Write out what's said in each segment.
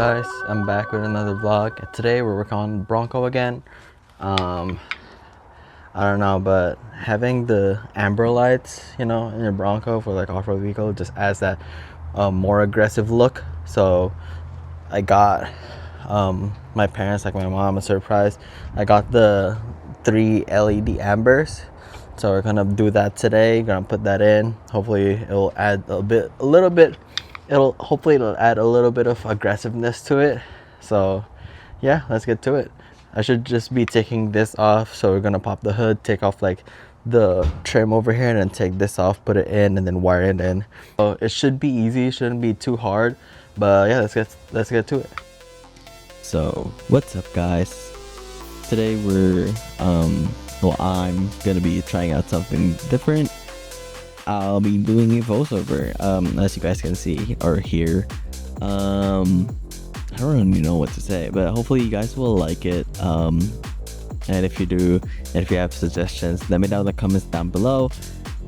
guys? I'm back with another vlog. Today we're working on Bronco again. I don't know, but having the amber lights, in your Bronco for like off-road vehicle just adds that more aggressive look. So I got my parents, like my mom, a surprise. I got the 3 LED ambers. So we're gonna do that today. Gonna put that in. Hopefully it'll add it'll add a little bit of aggressiveness to it. So yeah, let's get to it. I should just be taking this off. So we're gonna pop the hood, take off like the trim over here, and then take this off, put it in, and then wire it in. So it should be easy, it shouldn't be too hard. But yeah, let's get to it. So what's up, guys? Today I'm gonna be trying out something different. I'll be doing a voiceover, as you guys can see or hear. I don't really know what to say, but hopefully you guys will like it. And if you do, and if you have suggestions, let me know in the comments down below.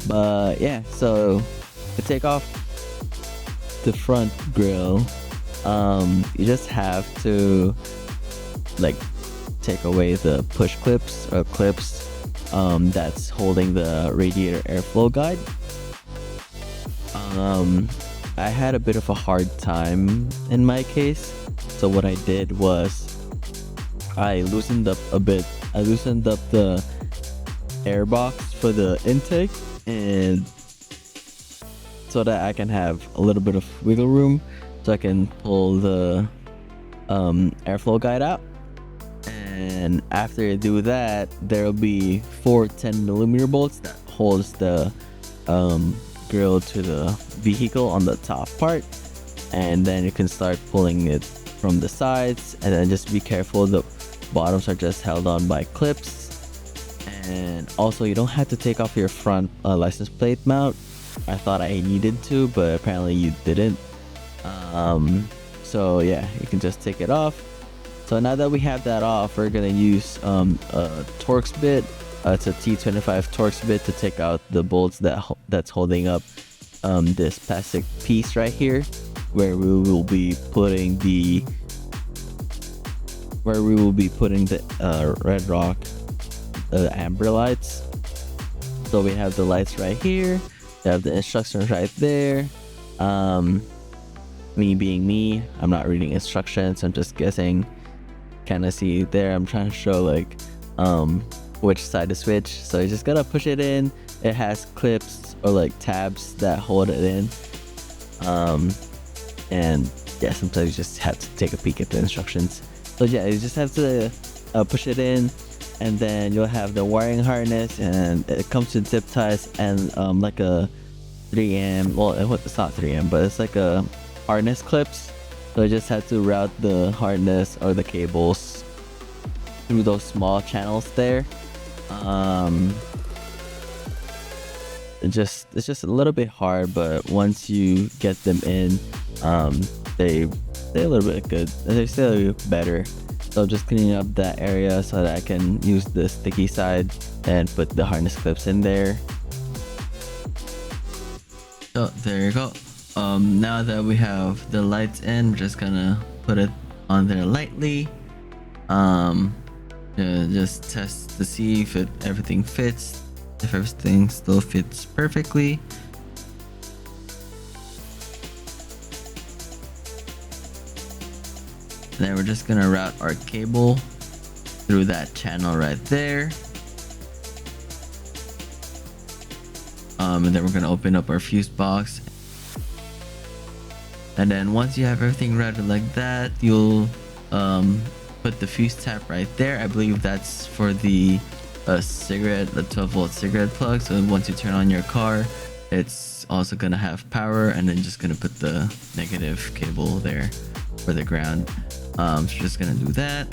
But yeah, so to take off the front grille, you just have to like take away the push clips or clips that's holding the radiator airflow guide. I had a bit of a hard time in my case, so what I did was I loosened up a bit. I loosened up the air box for the intake, and so that I can have a little bit of wiggle room, so I can pull the airflow guide out. And after I do that, there will be 4 10mm bolts that holds the grill to the vehicle on the top part, and then you can start pulling it from the sides, and then just be careful the bottoms are just held on by clips. And also, you don't have to take off your front license plate mount. I thought I needed to, but apparently you didn't. So yeah, you can just take it off. So now that we have that off, we're gonna use a Torx bit. It's a T25 Torx bit to take out the bolts that's holding up this plastic piece right here, where we will be putting the RedRock amber lights. So we have the lights right here. We have the instructions right there. Me being me, I'm not reading instructions. I'm just guessing. Kind of see there. I'm trying to show like which side to switch. So you just gotta push it in. It has clips or like tabs that hold it in. And yeah, sometimes you just have to take a peek at the instructions. So yeah, you just have to push it in, and then you'll have the wiring harness, and it comes with zip ties and like a 3M. Well, it's not 3M, but it's like a harness clips. So you just have to route the harness or the cables through those small channels there. It's just a little bit hard, but once you get them in, they stay a little bit good. They stay better. So just cleaning up that area so that I can use the sticky side and put the harness clips in there. So there you go. Now that we have the lights in, we're just gonna put it on there lightly. Just test to see if everything fits. If everything still fits perfectly. Then we're just gonna route our cable through that channel right there. And then we're gonna open up our fuse box. And then once you have everything routed like that, you'll put the fuse tap right there. I believe that's for the cigarette, the 12-volt cigarette plug. So once you turn on your car, it's also gonna have power, and then just gonna put the negative cable there for the ground. So just gonna do that.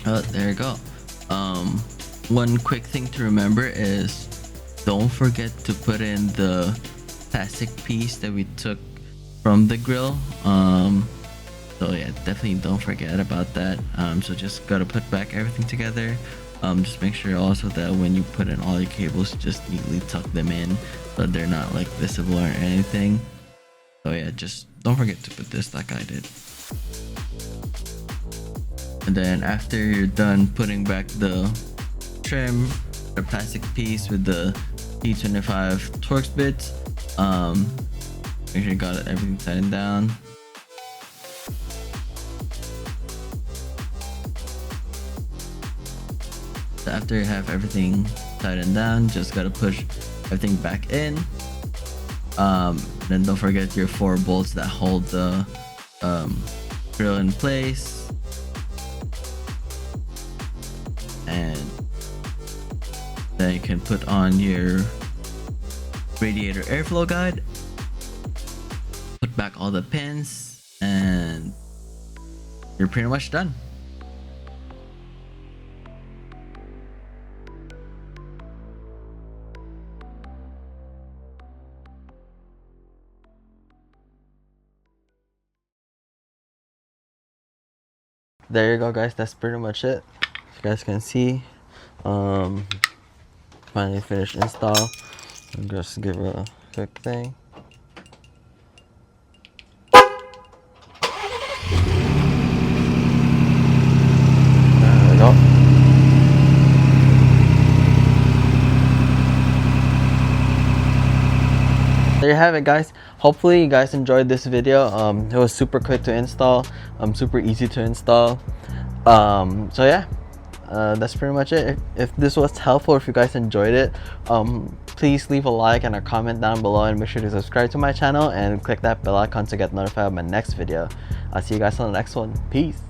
Oh, there you go. One quick thing to remember is don't forget to put in the plastic piece that we took from the grill. So yeah, definitely don't forget about that. So just gotta put back everything together. Just make sure also that when you put in all your cables, just neatly tuck them in so they're not like visible or anything. So yeah, just don't forget to put this like I did. And then after you're done putting back the trim, the plastic piece with the T25 Torx bits, make sure you got everything tightened down. So after you have everything tightened down, just gotta push everything back in. Then don't forget your 4 bolts that hold the grill in place. And then you can put on your radiator airflow guide, put back all the pins, and you're pretty much done. There you go, guys. That's pretty much it. As you guys can see, finally finished install. I'll just give a quick thing. There we go. There you have it, guys. Hopefully you guys enjoyed this video. It was super quick to install, super easy to install. So yeah, that's pretty much it. If this was helpful, if you guys enjoyed it, please leave a like and a comment down below, and make sure to subscribe to my channel and click that bell icon to get notified of my next video. I'll see you guys on the next one. Peace.